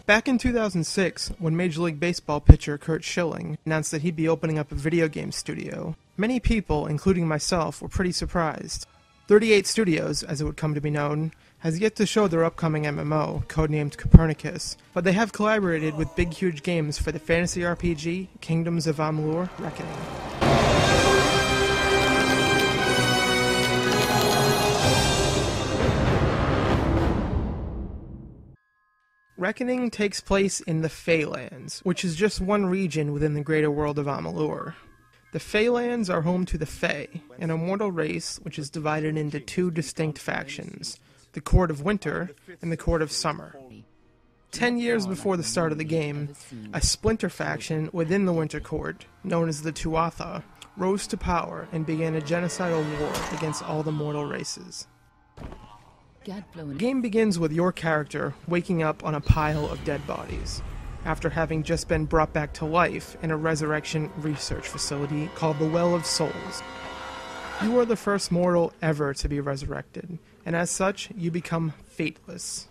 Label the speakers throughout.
Speaker 1: Back in 2006, when Major League Baseball pitcher Curt Schilling announced that he'd be opening up a video game studio, many people, including myself, were pretty surprised. 38 Studios, as it would come to be known, has yet to show their upcoming MMO, codenamed Copernicus, but they have collaborated with big huge games for the fantasy RPG Kingdoms of Amalur Reckoning. Reckoning takes place in the Feylands, which is just one region within the greater world of Amalur. The Feylands are home to the Fey, an immortal race which is divided into two distinct factions, the Court of Winter and the Court of Summer. 10 years before the start of the game, a splinter faction within the Winter Court, known as the Tuatha, rose to power and began a genocidal war against all the mortal races. The game begins with your character waking up on a pile of dead bodies, after having just been brought back to life in a resurrection research facility called the Well of Souls. You are the first mortal ever to be resurrected, and as such, you become fateless.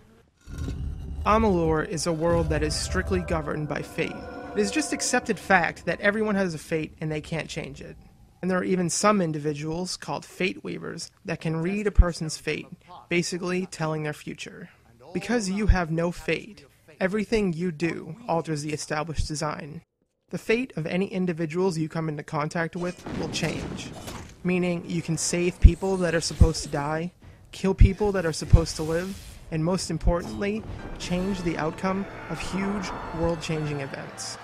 Speaker 1: Amalur is a world that is strictly governed by fate. It is just accepted fact that everyone has a fate and they can't change it. And there are even some individuals, called Fate Weavers, that can read a person's fate, basically telling their future. Because you have no fate, everything you do alters the established design. The fate of any individuals you come into contact with will change, meaning you can save people that are supposed to die, kill people that are supposed to live, and most importantly, change the outcome of huge, world-changing events.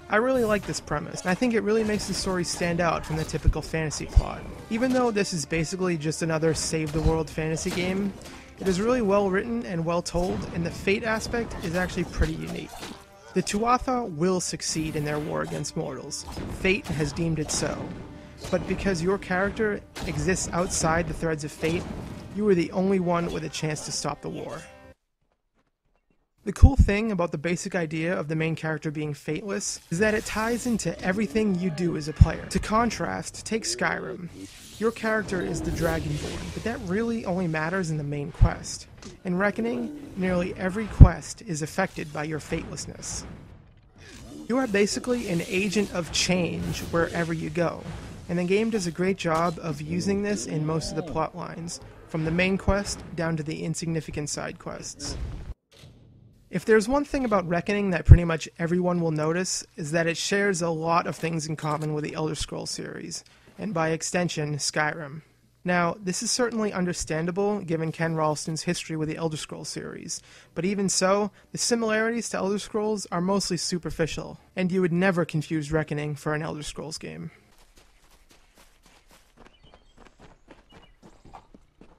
Speaker 1: I really like this premise, and I think it really makes the story stand out from the typical fantasy plot. Even though this is basically just another save-the-world fantasy game, it is really well written and well told, and the fate aspect is actually pretty unique. The Tuatha will succeed in their war against mortals. Fate has deemed it so. But because your character exists outside the threads of fate, you are the only one with a chance to stop the war. The cool thing about the basic idea of the main character being fateless is that it ties into everything you do as a player. To contrast, take Skyrim. Your character is the Dragonborn, but that really only matters in the main quest. In Reckoning, nearly every quest is affected by your fatelessness. You are basically an agent of change wherever you go, and the game does a great job of using this in most of the plot lines, from the main quest down to the insignificant side quests. If there's one thing about Reckoning that pretty much everyone will notice, is that it shares a lot of things in common with the Elder Scrolls series, and by extension, Skyrim. Now, this is certainly understandable given Ken Ralston's history with the Elder Scrolls series, but even so, the similarities to Elder Scrolls are mostly superficial, and you would never confuse Reckoning for an Elder Scrolls game.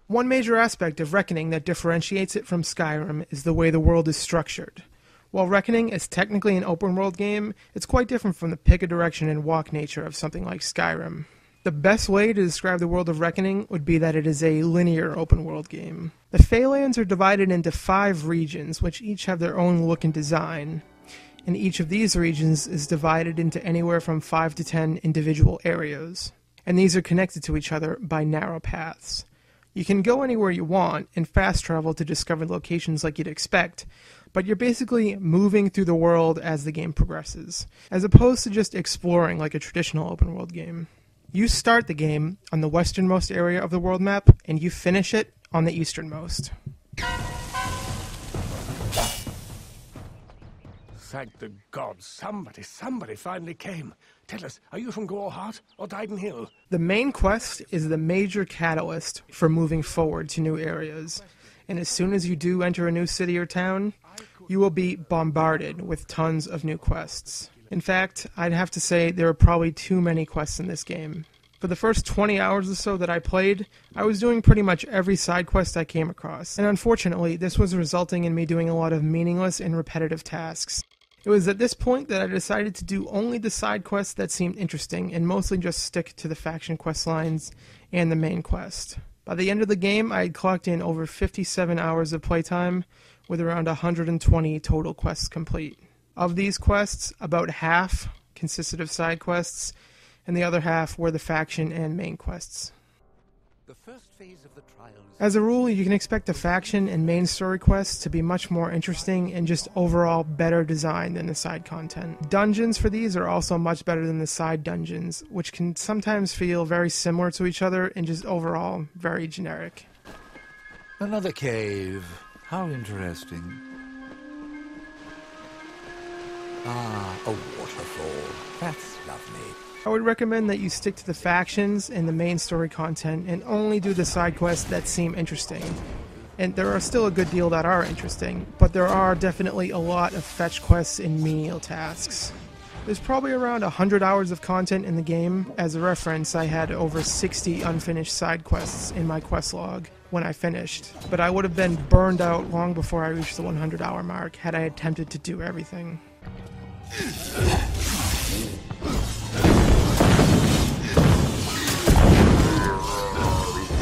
Speaker 1: One major aspect of Reckoning that differentiates it from Skyrim is the way the world is structured. While Reckoning is technically an open-world game, it's quite different from the pick-a-direction and walk nature of something like Skyrim. The best way to describe the world of Reckoning would be that it is a linear open-world game. The Feylands are divided into 5 regions, which each have their own look and design, and each of these regions is divided into anywhere from 5 to 10 individual areas, and these are connected to each other by narrow paths. You can go anywhere you want and fast travel to discover locations like you'd expect, but you're basically moving through the world as the game progresses, as opposed to just exploring like a traditional open world game. You start the game on the westernmost area of the world map, and you finish it on the easternmost.
Speaker 2: Thank the gods, somebody finally came. Tell us, are you from Goreheart or Dyden Hill?
Speaker 1: The main quest is the major catalyst for moving forward to new areas, and as soon as you do enter a new city or town, you will be bombarded with tons of new quests. In fact, I'd have to say there are probably too many quests in this game. For the first 20 hours or so that I played, I was doing pretty much every side quest I came across, and unfortunately, this was resulting in me doing a lot of meaningless and repetitive tasks. It was at this point that I decided to do only the side quests that seemed interesting and mostly just stick to the faction quest lines and the main quest. By the end of the game, I had clocked in over 57 hours of playtime with around 120 total quests complete. Of these quests, about half consisted of side quests, and the other half were the faction and main quests.
Speaker 3: The first phase of the trials.
Speaker 1: As a rule, you can expect the faction and main story quests to be much more interesting and just overall better designed than the side content. Dungeons for these are also much better than the side dungeons, which can sometimes feel very similar to each other and just overall very generic.
Speaker 3: Another cave. How interesting. Ah, a waterfall. That's lovely.
Speaker 1: I would recommend that you stick to the factions and the main story content and only do the side quests that seem interesting. And there are still a good deal that are interesting, but there are definitely a lot of fetch quests and menial tasks. There's probably around 100 hours of content in the game. As a reference, I had over 60 unfinished side quests in my quest log when I finished, but I would have been burned out long before I reached the 100-hour mark had I attempted to do everything.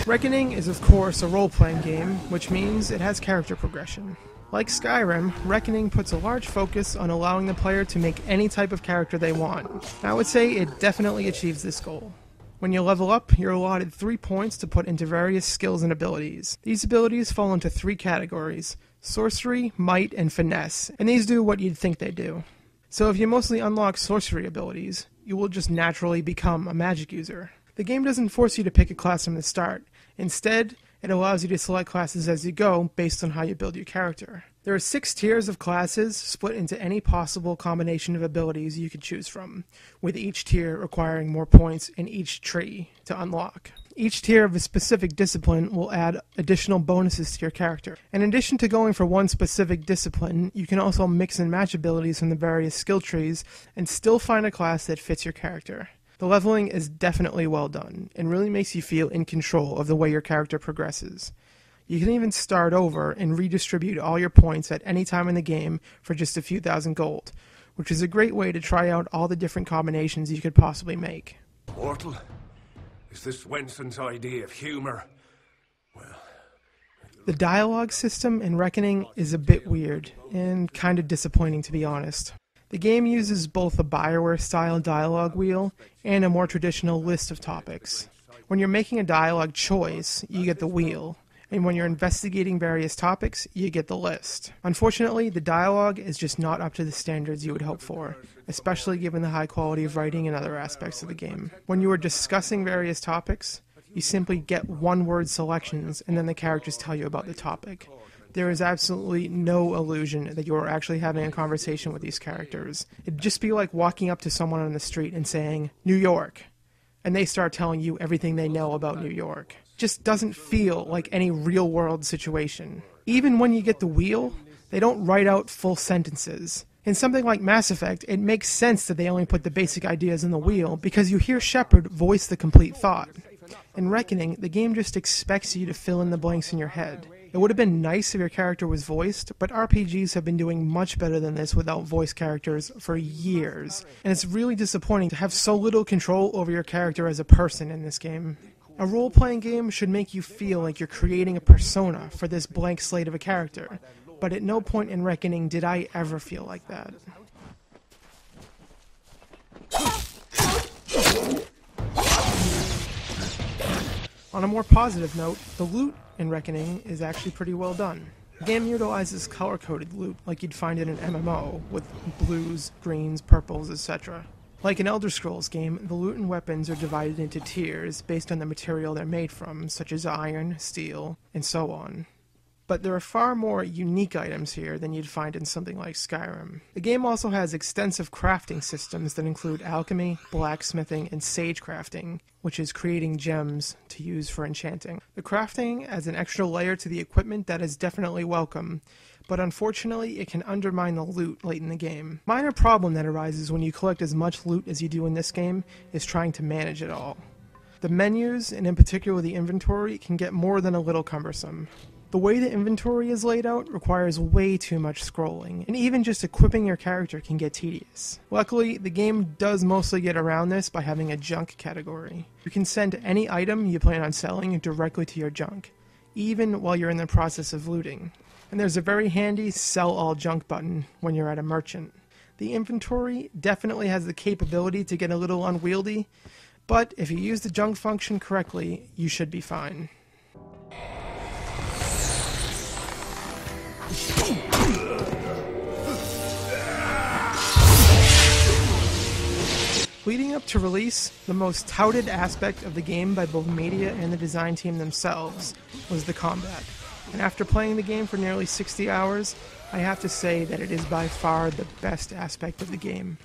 Speaker 1: Reckoning is of course a role-playing game, which means it has character progression. Like Skyrim, Reckoning puts a large focus on allowing the player to make any type of character they want. I would say it definitely achieves this goal. When you level up, you're allotted 3 points to put into various skills and abilities. These abilities fall into 3 categories: sorcery, might, and finesse, and these do what you'd think they do. So if you mostly unlock sorcery abilities, you will just naturally become a magic user. The game doesn't force you to pick a class from the start. Instead, it allows you to select classes as you go based on how you build your character. There are 6 tiers of classes split into any possible combination of abilities you could choose from, with each tier requiring more points in each tree to unlock. Each tier of a specific discipline will add additional bonuses to your character. In addition to going for one specific discipline, you can also mix and match abilities from the various skill trees and still find a class that fits your character. The leveling is definitely well done, and really makes you feel in control of the way your character progresses. You can even start over and redistribute all your points at any time in the game for just a few thousand gold, which is a great way to try out all the different combinations you could possibly make.
Speaker 2: Mortal? Is this Wenson's idea of humor? Well...
Speaker 1: The dialogue system in Reckoning is a bit weird, and kind of disappointing to be honest. The game uses both a Bioware-style dialogue wheel and a more traditional list of topics. When you're making a dialogue choice, you get the wheel, and when you're investigating various topics, you get the list. Unfortunately, the dialogue is just not up to the standards you would hope for, especially given the high quality of writing and other aspects of the game. When you are discussing various topics, you simply get one-word selections, and then the characters tell you about the topic. There is absolutely no illusion that you are actually having a conversation with these characters. It'd just be like walking up to someone on the street and saying, "New York," and they start telling you everything they know about New York. Just doesn't feel like any real-world situation. Even when you get the wheel, they don't write out full sentences. In something like Mass Effect, it makes sense that they only put the basic ideas in the wheel because you hear Shepard voice the complete thought. In Reckoning, the game just expects you to fill in the blanks in your head. It would have been nice if your character was voiced, but RPGs have been doing much better than this without voice characters for years, and it's really disappointing to have so little control over your character as a person in this game. A role-playing game should make you feel like you're creating a persona for this blank slate of a character, but at no point in Reckoning did I ever feel like that. On a more positive note, the loot in Reckoning is actually pretty well done. The game utilizes color-coded loot like you'd find in an MMO, with blues, greens, purples, etc. Like an Elder Scrolls game, the loot and weapons are divided into tiers based on the material they're made from, such as iron, steel, and so on. But there are far more unique items here than you'd find in something like Skyrim. The game also has extensive crafting systems that include alchemy, blacksmithing, and sage crafting, which is creating gems to use for enchanting. The crafting adds an extra layer to the equipment that is definitely welcome, but unfortunately it can undermine the loot late in the game. Minor problem that arises when you collect as much loot as you do in this game is trying to manage it all. The menus, and in particular the inventory, can get more than a little cumbersome. The way the inventory is laid out requires way too much scrolling, and even just equipping your character can get tedious. Luckily, the game does mostly get around this by having a junk category. You can send any item you plan on selling directly to your junk, even while you're in the process of looting. And there's a very handy Sell All Junk button when you're at a merchant. The inventory definitely has the capability to get a little unwieldy, But if you use the junk function correctly, you should be fine. Leading up to release, the most touted aspect of the game by both media and the design team themselves was the combat. And after playing the game for nearly 60 hours, I have to say that it is by far the best aspect of the game.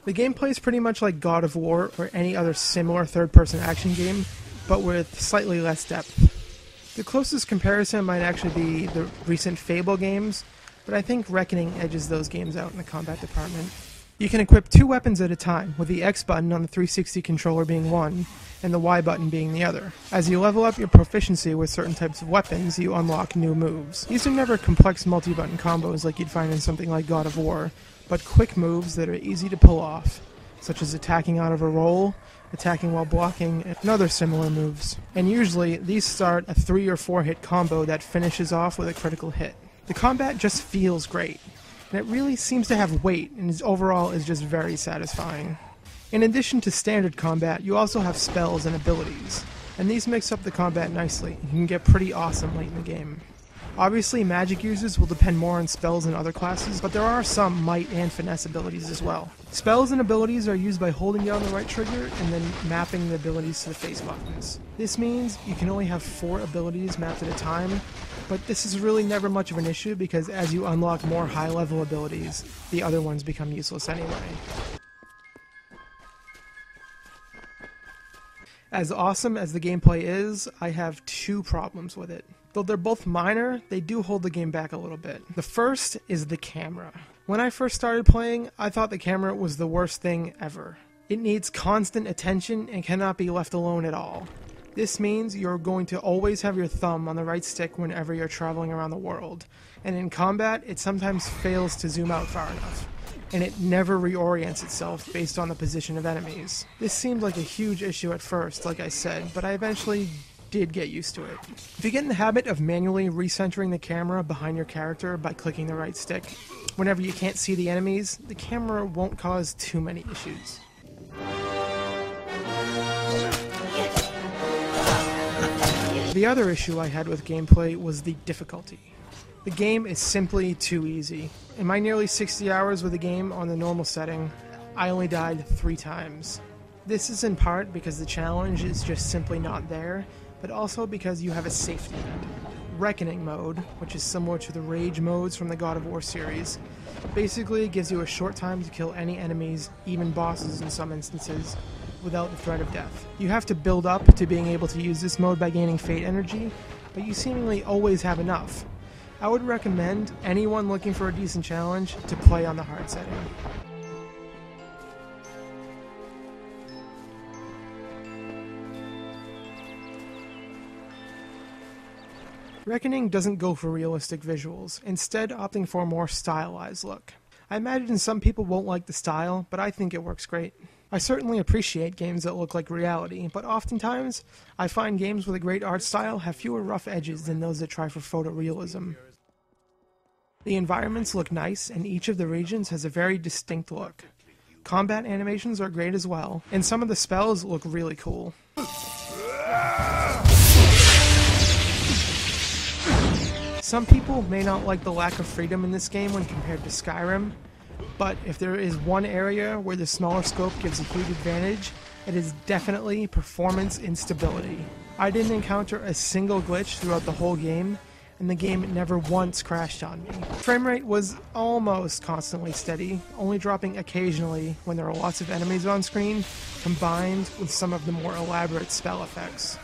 Speaker 1: The gameplay is pretty much like God of War or any other similar third-person action game, but with slightly less depth. The closest comparison might actually be the recent Fable games, but I think Reckoning edges those games out in the combat department. You can equip 2 weapons at a time, with the X button on the 360 controller being one, and the Y button being the other. As you level up your proficiency with certain types of weapons, you unlock new moves. These are never complex multi-button combos like you'd find in something like God of War, but quick moves that are easy to pull off, such as attacking out of a roll, attacking while blocking, and other similar moves. And usually, these start a 3 or 4 hit combo that finishes off with a critical hit. The combat just feels great, and it really seems to have weight, and overall is just very satisfying. In addition to standard combat, you also have spells and abilities, and these mix up the combat nicely and can get pretty awesome late in the game. Obviously, magic users will depend more on spells than other classes, but there are some might and finesse abilities as well. Spells and abilities are used by holding down the right trigger and then mapping the abilities to the face buttons. This means you can only have 4 abilities mapped at a time, but this is really never much of an issue because as you unlock more high-level abilities, the other ones become useless anyway. As awesome as the gameplay is, I have 2 problems with it. Though they're both minor, they do hold the game back a little bit. The first is the camera. When I first started playing, I thought the camera was the worst thing ever. It needs constant attention and cannot be left alone at all. This means you're going to always have your thumb on the right stick whenever you're traveling around the world, and in combat, it sometimes fails to zoom out far enough, and it never reorients itself based on the position of enemies. This seemed like a huge issue at first, like I said, but I eventually did get used to it. If you get in the habit of manually recentering the camera behind your character by clicking the right stick, whenever you can't see the enemies, the camera won't cause too many issues. The other issue I had with gameplay was the difficulty. The game is simply too easy. In my nearly 60 hours with the game on the normal setting, I only died 3 times. This is in part because the challenge is just simply not there, but also because you have a safety net. Reckoning mode, which is similar to the Rage modes from the God of War series, basically gives you a short time to kill any enemies, even bosses in some instances, without the threat of death. You have to build up to being able to use this mode by gaining fate energy, but you seemingly always have enough. I would recommend anyone looking for a decent challenge to play on the hard setting. Reckoning doesn't go for realistic visuals, instead opting for a more stylized look. I imagine some people won't like the style, but I think it works great. I certainly appreciate games that look like reality, but oftentimes, I find games with a great art style have fewer rough edges than those that try for photorealism. The environments look nice, and each of the regions has a very distinct look. Combat animations are great as well, and some of the spells look really cool. Some people may not like the lack of freedom in this game when compared to Skyrim, but if there is one area where the smaller scope gives a huge advantage, it is definitely performance instability. I didn't encounter a single glitch throughout the whole game, and the game never once crashed on me. Frame rate was almost constantly steady, only dropping occasionally when there are lots of enemies on screen, combined with some of the more elaborate spell effects.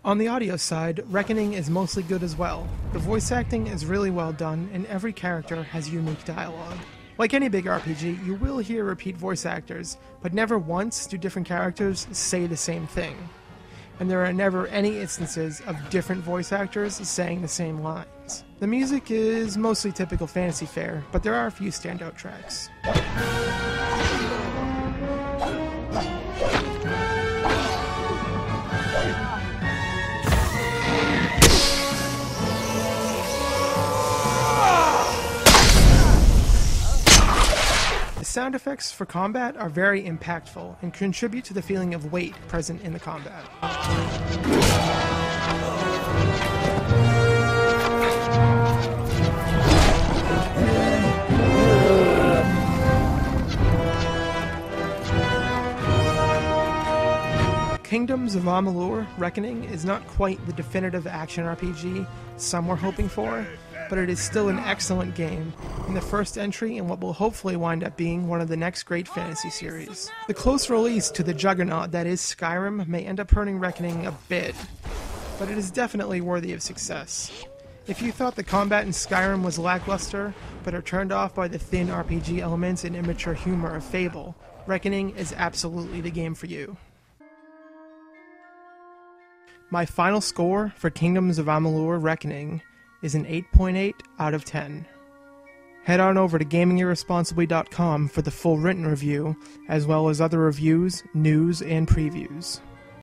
Speaker 1: On the audio side, Reckoning is mostly good as well. The voice acting is really well done, and every character has unique dialogue. Like any big RPG, you will hear repeat voice actors, but never once do different characters say the same thing. And there are never any instances of different voice actors saying the same lines. The music is mostly typical fantasy fare, but there are a few standout tracks. sound effects for combat are very impactful and contribute to the feeling of weight present in the combat. Kingdoms of Amalur: Reckoning is not quite the definitive action RPG some were hoping for, but it is still an excellent game, and the first entry in what will hopefully wind up being one of the next great fantasy series. The close release to the juggernaut that is Skyrim may end up hurting Reckoning a bit, but it is definitely worthy of success. If you thought the combat in Skyrim was lackluster, but are turned off by the thin RPG elements and immature humor of Fable, Reckoning is absolutely the game for you. My final score for Kingdoms of Amalur: Reckoning is an 8.8 out of 10. Head on over to GamingIrresponsibly.com for the full written review, as well as other reviews, news, and previews.